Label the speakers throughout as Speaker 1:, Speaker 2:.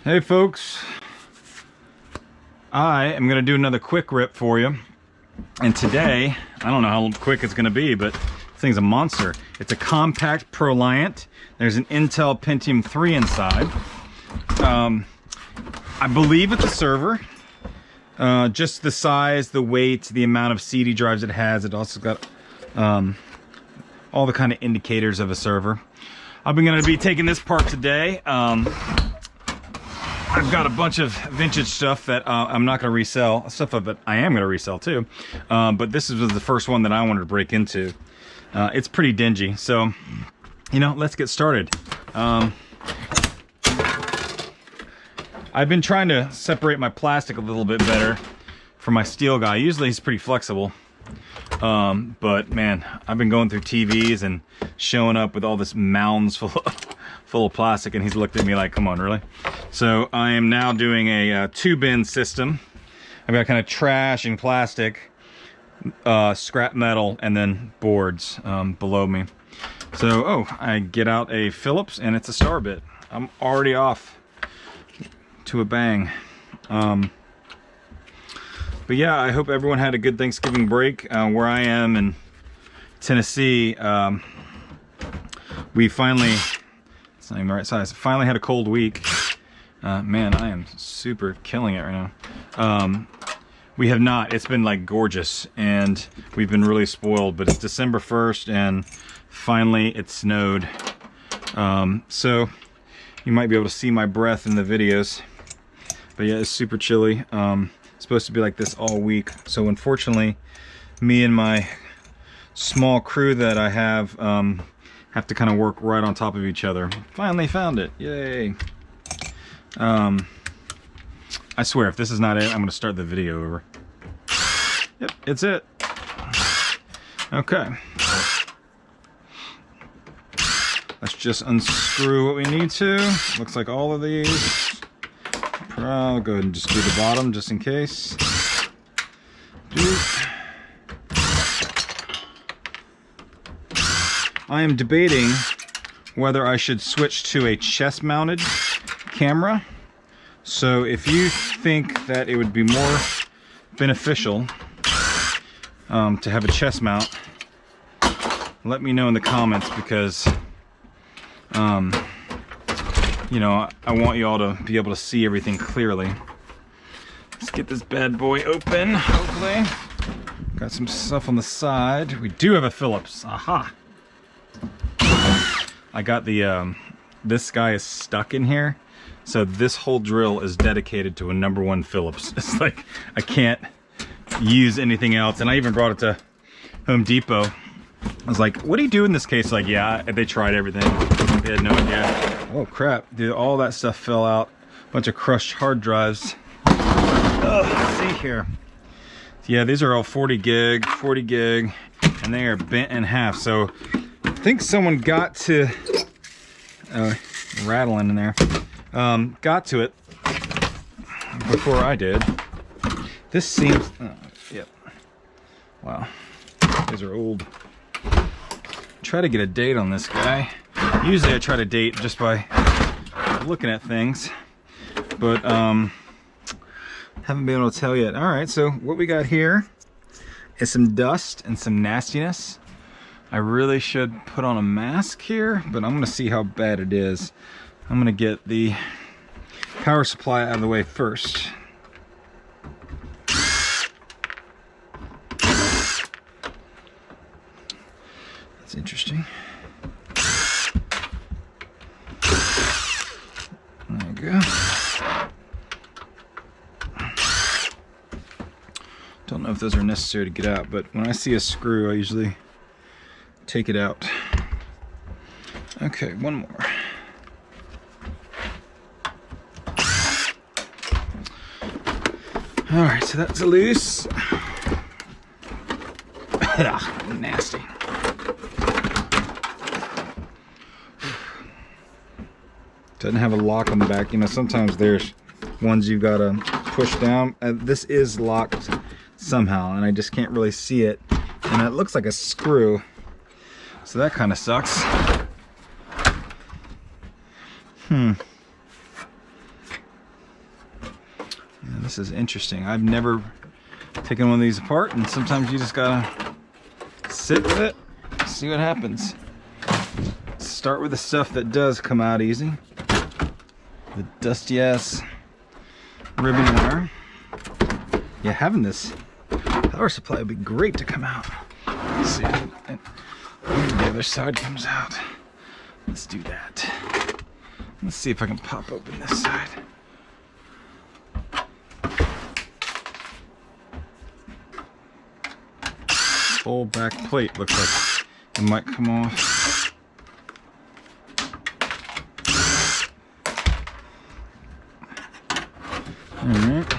Speaker 1: Hey folks, I am going to do another quick rip for you. And today, I don't know how quick it's going to be, but this thing's a monster. It's a Compaq Proliant. There's an Intel Pentium 3 inside. I believe it's a server. Just the size, the weight, the amount of CD drives it has. It also got all the kind of indicators of a server. I'm going to be taking this part today. I've got a bunch of vintage stuff that I'm not going to resell. Stuff of it I am going to resell too. But this was the first one that I wanted to break into. It's pretty dingy. So, you know, let's get started. I've been trying to separate my plastic a little bit better from my steel guy. Usually he's pretty flexible. But man, I've been going through TVs and showing up with all this mounds full of plastic, and he's looked at me like, come on, really? So I am now doing a two-bin system. I've got kind of trash and plastic, scrap metal, and then boards below me. So, I get out a Phillips, and it's a star bit. I'm already off to a bang. But yeah, I hope everyone had a good Thanksgiving break. Where I am in Tennessee, we finally, it's not even the right size, finally had a cold week. Man, I am super killing it right now. We have not, it's been like gorgeous, and we've been really spoiled, but it's December 1st, and finally it snowed. So you might be able to see my breath in the videos. But yeah, it's super chilly. It's supposed to be like this all week. So unfortunately, me and my small crew that I have to kind of work right on top of each other. Finally found it, yay. I swear, if this is not it, I'm gonna start the video over. Yep, it's it. Okay. Let's just unscrew what we need to. Looks like all of these. I'll go ahead and just do the bottom just in case. I am debating whether I should switch to a chest mounted camera. So if you think that it would be more beneficial to have a chest mount, let me know in the comments, because you know, I want you all to be able to see everything clearly. Let's get this bad boy open, hopefully. Got some stuff on the side. We do have a Phillips, aha. I got the, this guy is stuck in here. So this whole drill is dedicated to a #1 Phillips. It's like, I can't use anything else. And I even brought it to Home Depot. I was like, what do you do in this case? Like, yeah, they tried everything. They had no idea. Oh crap, dude, all that stuff fell out. Bunch of crushed hard drives. Let's see here. Yeah, these are all 40 gig, and they are bent in half. So I think someone got to, rattling in there, got to it before I did. This seems, yep. Wow, these are old. Try to get a date on this guy. Usually I try to date just by looking at things, but haven't been able to tell yet. All right, so what we got here is some dust and some nastiness. I really should put on a mask here, but I'm gonna see how bad it is. I'm gonna get the power supply out of the way first. That's interesting. There you go. Don't know if those are necessary to get out, but when I see a screw, I usually take it out. Okay, one more. All right, so that's loose. Nasty. Doesn't have a lock on the back. You know, sometimes there's ones you gotta push down. This is locked somehow, and I just can't really see it. And it looks like a screw, so that kind of sucks. This is interesting. I've never taken one of these apart, and sometimes you just gotta sit with it, see what happens. Start with the stuff that does come out easy. The dusty ass ribbon wire. Yeah, having this power supply would be great to come out. Let's see, and the other side comes out. Let's do that. Let's see if I can pop open this side. Full back plate looks like it might come off. Alright.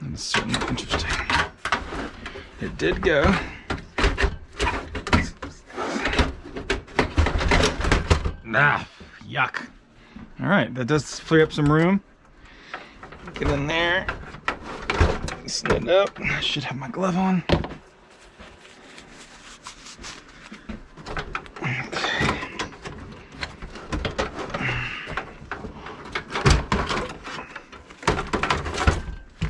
Speaker 1: That's certainly interesting. It did go. Ah, yuck. Alright, that does free up some room. Get in there. Loosen it up. I should have my glove on.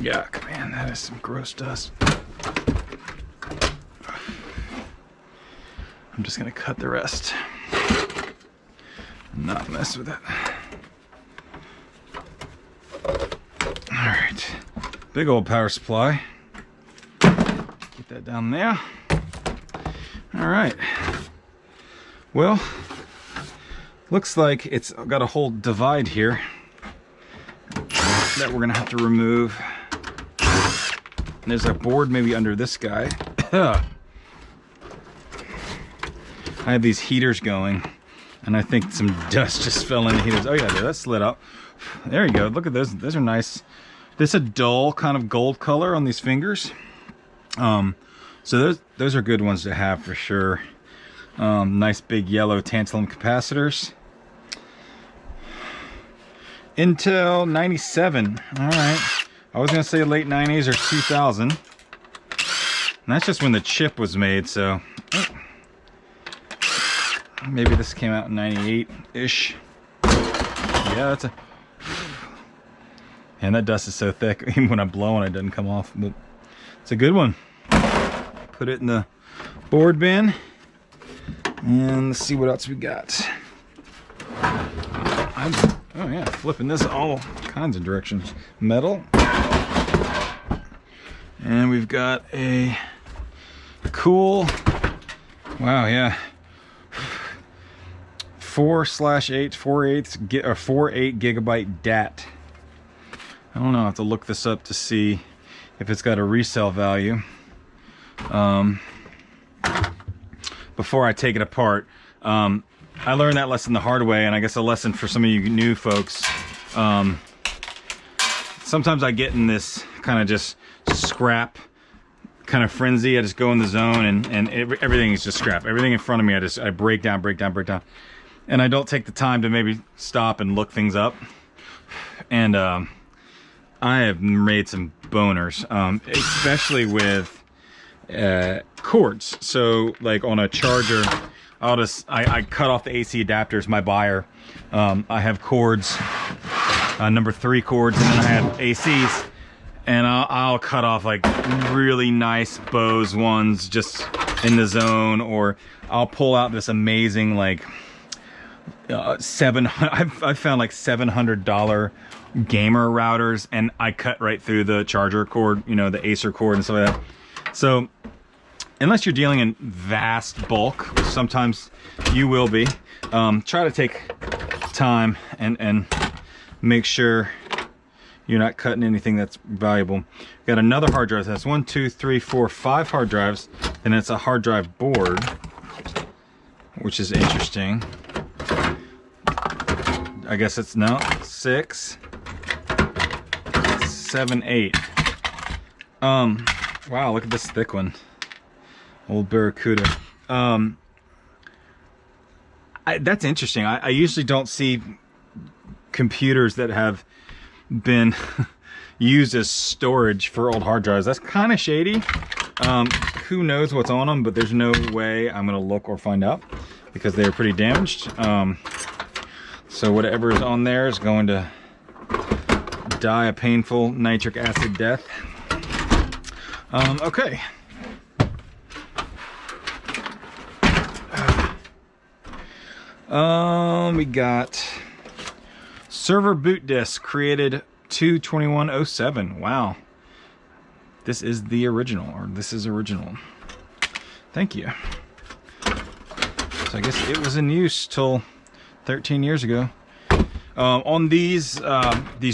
Speaker 1: Yuck, man, that is some gross dust. I'm just gonna cut the rest. Not mess with it. Alright, big old power supply. Get that down there. Alright. Well, looks like it's got a whole divide here that we're gonna have to remove. And there's a board maybe under this guy. I have these heaters going, and I think some dust just fell in the heaters. Oh yeah, that's lit up. There you go. Look at those. Those are nice. This is a dull kind of gold color on these fingers. So those are good ones to have for sure. Nice big yellow tantalum capacitors. Intel 97. All right. I was gonna say late 90s or 2000. And that's just when the chip was made, so maybe this came out in 98-ish. Yeah, that's a... And that dust is so thick, even when I blow on it, it doesn't come off. But it's a good one. Put it in the board bin. And let's see what else we got. Oh yeah, flipping this all kinds of directions. Metal. And we've got a cool, wow, yeah, 4/8 gigabyte DAT. I don't know, I have to look this up to see if it's got a resale value before I take it apart. I learned that lesson the hard way, and I guess a lesson for some of you new folks. Sometimes I get in this kind of just scrap kind of frenzy. I just go in the zone, and everything is just scrap. Everything in front of me, I break down, and I don't take the time to maybe stop and look things up. And I have made some boners, especially with cords. So like on a charger, I cut off the AC adapters, my buyer. I have cords, number 3 cords, and then I have ACs, and I'll cut off like really nice Bose ones just in the zone, or I'll pull out this amazing like I've found like $700 gamer routers, and I cut right through the charger cord, you know, the Acer cord and stuff like that. So unless you're dealing in vast bulk, which sometimes you will be, try to take time and make sure you're not cutting anything that's valuable. Got another hard drive. That's 1, 2, 3, 4, 5 hard drives, and it's a hard drive board, which is interesting. I guess it's no 6, 7, 8. Wow, look at this thick one. Old Barracuda. That's interesting. I usually don't see computers that have been used as storage for old hard drives. That's kind of shady. Who knows what's on them, but there's no way I'm gonna look or find out because they are pretty damaged. So whatever is on there is going to die a painful nitric acid death. Okay. We got server boot disk created 2/21/07. Wow. This is the original, or this is original. Thank you. So I guess it was in use till 13 years ago. On these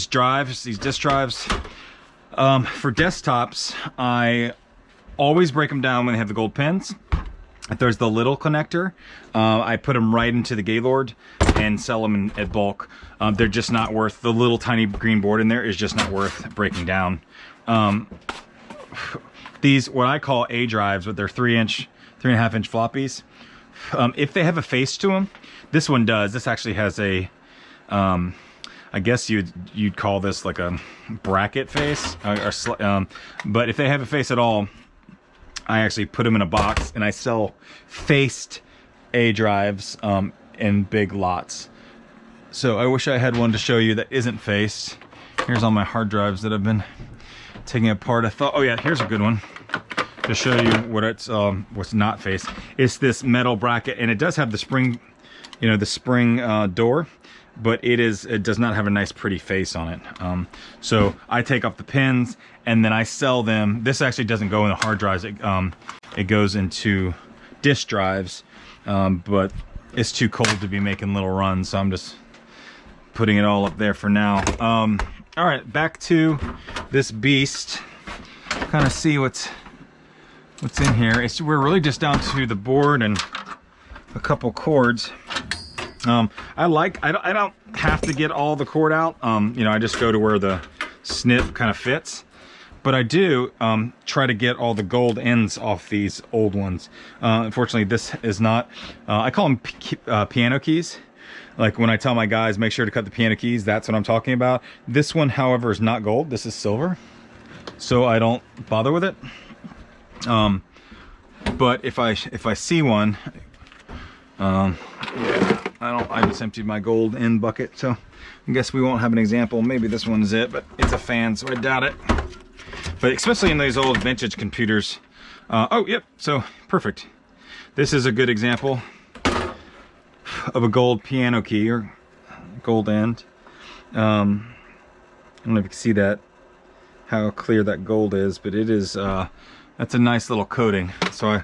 Speaker 1: drives, these disk drives, for desktops, I always break them down when they have the gold pins. If there's the little connector, I put them right into the Gaylord and sell them at bulk. They're just not worth, the little tiny green board in there is just not worth breaking down. These, what I call A drives, but they're 3.5 inch floppies. If they have a face to them, this one does. This actually has a, I guess you'd call this like a bracket face, but if they have a face at all, I actually put them in a box and I sell faced A drives in big lots. So I wish I had one to show you that isn't faced. Here's all my hard drives that I've been taking apart. I thought, oh yeah, here's a good one to show you what it's what's not faced. It's this metal bracket, and it does have the spring, you know, the spring door, but it does not have a nice pretty face on it. So I take off the pins and then I sell them. This actually doesn't go in the hard drives. It goes into disk drives, but it's too cold to be making little runs, so I'm just putting it all up there for now. All right, back to this beast. Kind of see what's in here. We're really just down to the board and a couple cords. I don't have to get all the cord out. You know, I just go to where the snip kind of fits. But I do try to get all the gold ends off these old ones. Unfortunately, this is not. I call them piano keys. Like when I tell my guys, make sure to cut the piano keys, that's what I'm talking about. This one, however, is not gold. This is silver. So I don't bother with it. But if I see one, yeah, I just emptied my gold end bucket, so I guess we won't have an example. Maybe this one's it, but it's a fan, so I doubt it. But especially in these old vintage computers. Oh, yep, so perfect. This is a good example of a gold piano key or gold end. I don't know if you can see that, how clear that gold is, but it is, that's a nice little coating. So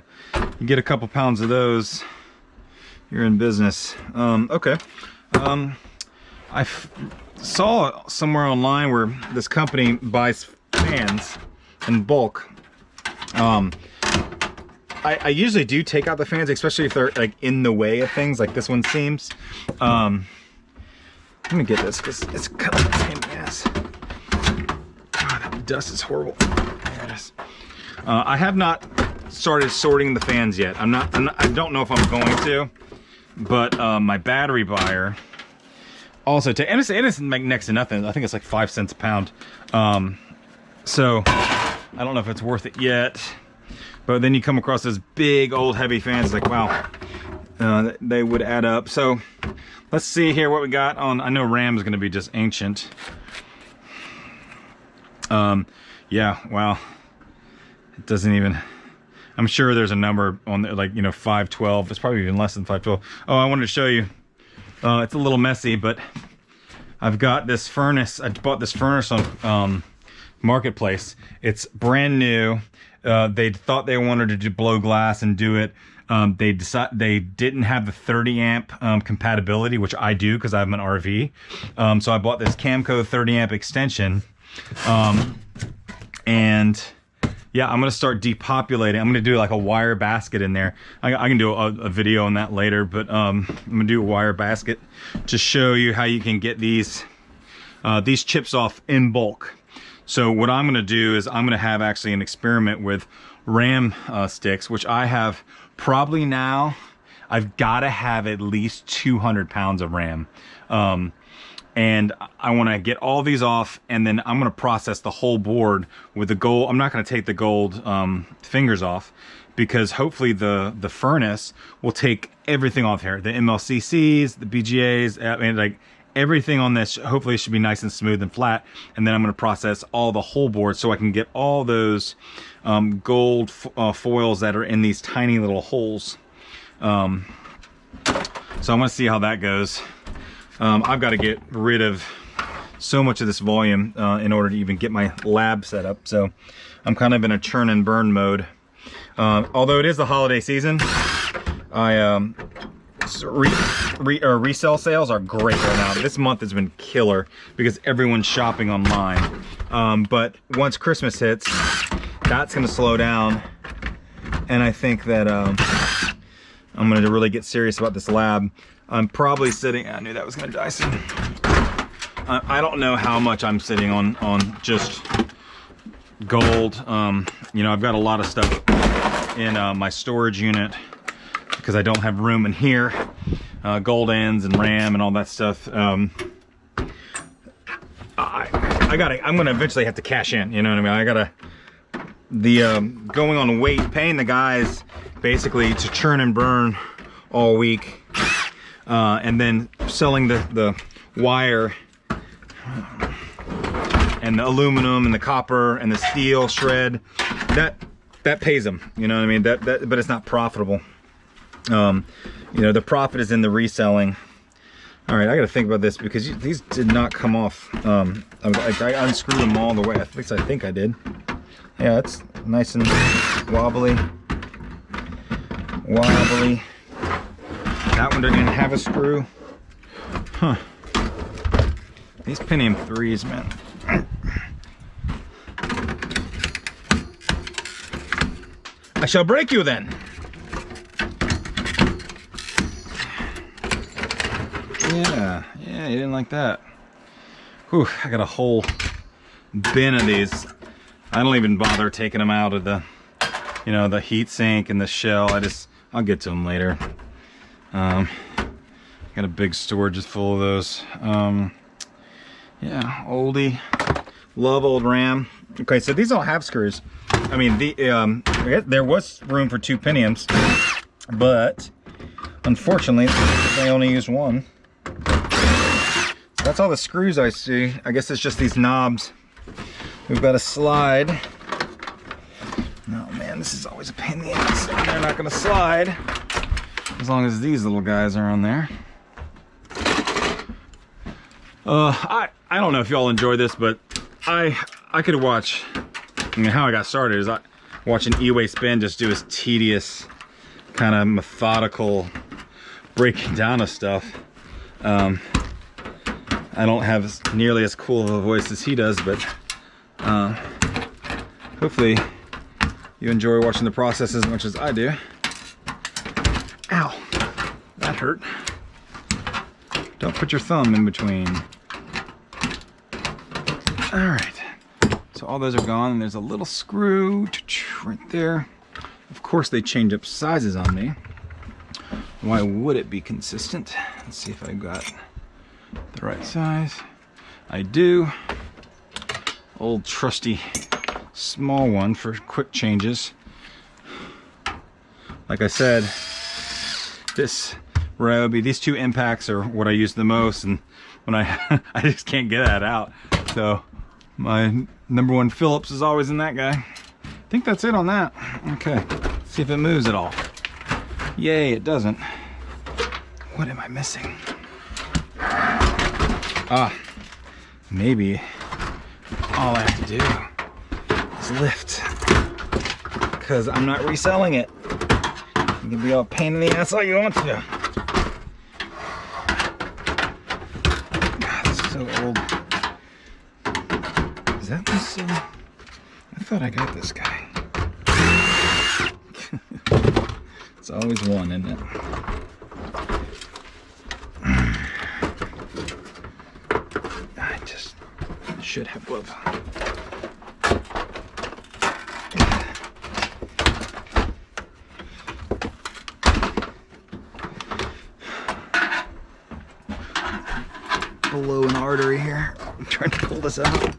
Speaker 1: you get a couple pounds of those, you're in business. Okay. I saw somewhere online where this company buys fans in bulk. I usually do take out the fans, especially if they're like in the way of things, like this one seems. Let me get this because it's kind of a pain in the ass. Oh, that dust is horrible. There it is. I have not started sorting the fans yet. I don't know if I'm going to, but my battery buyer also and it's next to nothing. I think it's like 5 cents a pound. So I don't know if it's worth it yet. But then you come across those big old heavy fans, like wow, they would add up. So let's see here what we got on. I know RAM is going to be just ancient. Yeah, wow. It doesn't even. I'm sure there's a number on there, like, you know, 512. It's probably even less than 512. Oh, I wanted to show you. It's a little messy, but I've got this furnace. I bought this furnace on Marketplace. It's brand new. They thought they wanted to blow glass and do it. They didn't have the 30 amp compatibility, which I do because I have an RV. So I bought this Camco 30 amp extension. And yeah, I'm gonna start depopulating. I'm gonna do like a wire basket in there. I can do a video on that later, but I'm gonna do a wire basket to show you how you can get these chips off in bulk. So what I'm gonna do is I'm gonna have actually an experiment with RAM sticks, which I have probably now. I've gotta have at least 200 pounds of RAM. and I want to get all these off, and then I'm going to process the whole board with the gold. I'm not going to take the gold fingers off, because hopefully the furnace will take everything off here. The MLCCs, the BGAs, I mean, like everything on this hopefully should be nice and smooth and flat. And then I'm going to process all the whole board so I can get all those gold foils that are in these tiny little holes. So I'm going to see how that goes. I've got to get rid of so much of this volume in order to even get my lab set up. So I'm kind of in a churn and burn mode. Although it is the holiday season, resale sales are great right now. This month has been killer because everyone's shopping online. But once Christmas hits, that's going to slow down. And I think that I'm going to really get serious about this lab. I'm probably sitting, I knew that was going to die soon. I don't know how much I'm sitting on just gold. You know, I've got a lot of stuff in my storage unit because I don't have room in here. Gold ends and RAM and all that stuff. I'm gonna eventually have to cash in, you know what I mean? Going on weight, paying the guys basically to churn and burn all week, and then selling the wire and the aluminum and the copper and the steel shred, that pays them, you know what I mean? But it's not profitable. You know, the profit is in the reselling. All right, I got to think about this because these did not come off. I unscrewed them all the way. At least I think I did. Yeah, it's nice and wobbly. Wobbly. That one didn't have a screw. Huh. These Pentium 3s, man. I shall break you then. Yeah, you didn't like that. Whew, I got a whole bin of these. I don't even bother taking them out of the, you know, the heat sink and the shell. I'll get to them later. Got a big storage just full of those. Yeah, oldie. Love old RAM. Okay, so these all have screws. I mean, there was room for 2 Pentiums, but unfortunately, they only used one. So that's all the screws I see. I guess it's just these knobs. We've got a slide. Oh man, this is always a pain in the ass. They're not gonna slide as long as these little guys are on there. I don't know if y'all enjoy this, but I could watch. I mean, how I got started is watching eWaste Ben just do his tedious, kind of methodical breaking down of stuff. I don't have nearly as cool of a voice as he does, but hopefully you enjoy watching the process as much as I do. Ow, that hurt. Don't put your thumb in between. All right, so all those are gone, and there's a little screw right there. Of course, they change up sizes on me. Why would it be consistent? Let's see if I got the right size. I do. Old trusty small one for quick changes. Like I said, these 2 impacts are what I use the most, and when I just can't get that out. So my #1 Phillips is always in that guy. I think that's it on that. Okay, let's see if it moves at all. Yay, it doesn't. What am I missing? Maybe all I have to do is lift, because I'm not reselling it. You can be all pain in the ass all you want to. God, this is so old. Is that this? I thought I got this guy. It's always one, isn't it? I just should have gloves on. below an artery here. I'm trying to pull this out.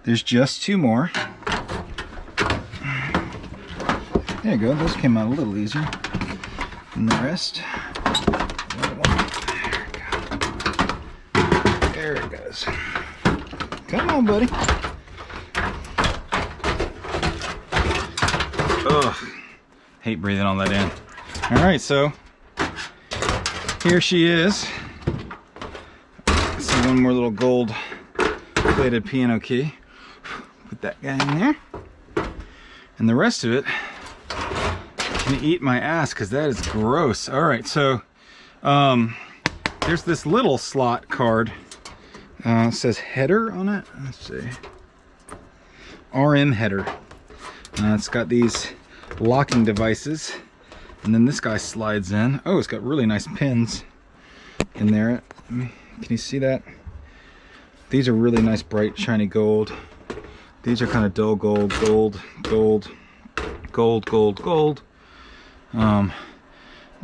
Speaker 1: There's just 2 more. There you go, those came out a little easier than the rest. There it goes. Come on, buddy. Ugh, hate breathing all that in. All right, so here she is. See one more little gold plated piano key. Put that guy in there. And the rest of it can eat my ass because that is gross. All right, so there's this little slot card. It says header on it. Let's see. RM header. It's got these locking devices. And then this guy slides in. Oh, it's got really nice pins in there. Can you see that? These are really nice, bright, shiny gold. These are kind of dull gold, gold, gold, gold, gold, gold. The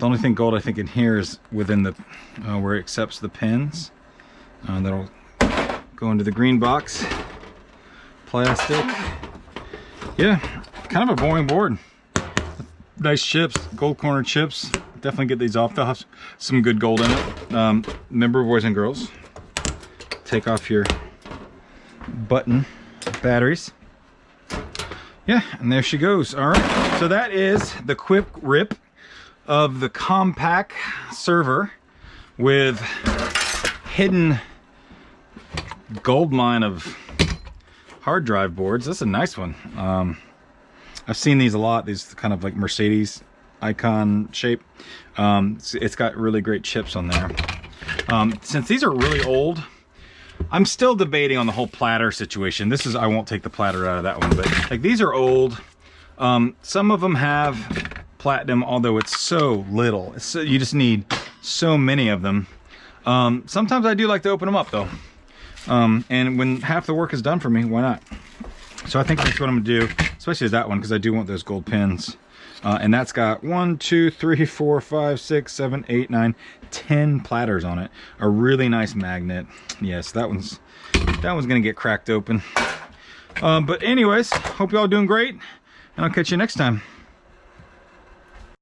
Speaker 1: only thing gold I think in here is within the where it accepts the pins. That'll go into the green box. Plastic. Yeah, kind of a boring board. Nice chips, gold corner chips. Definitely get these off. They'll have some good gold in it. Remember, boys and girls, take off your button batteries. Yeah, and there she goes. All right, so that is the quick rip of the Compaq server with hidden gold mine of hard drive boards. That's a nice one. I've seen these a lot, these kind of like Mercedes icon shape. It's got really great chips on there. Since these are really old, I'm still debating on the whole platter situation. This is, I won't take the platter out of that one, but like these are old. Some of them have platinum, although it's so little. You just need so many of them. Sometimes I do like to open them up though. And when half the work is done for me, why not? So I think that's what I'm gonna do, especially that one, because I do want those gold pins. And that's got 1, 2, 3, 4, 5, 6, 7, 8, 9, 10 platters on it. A really nice magnet. Yes, that one's gonna get cracked open. But anyways, hope y'all doing great, and I'll catch you next time.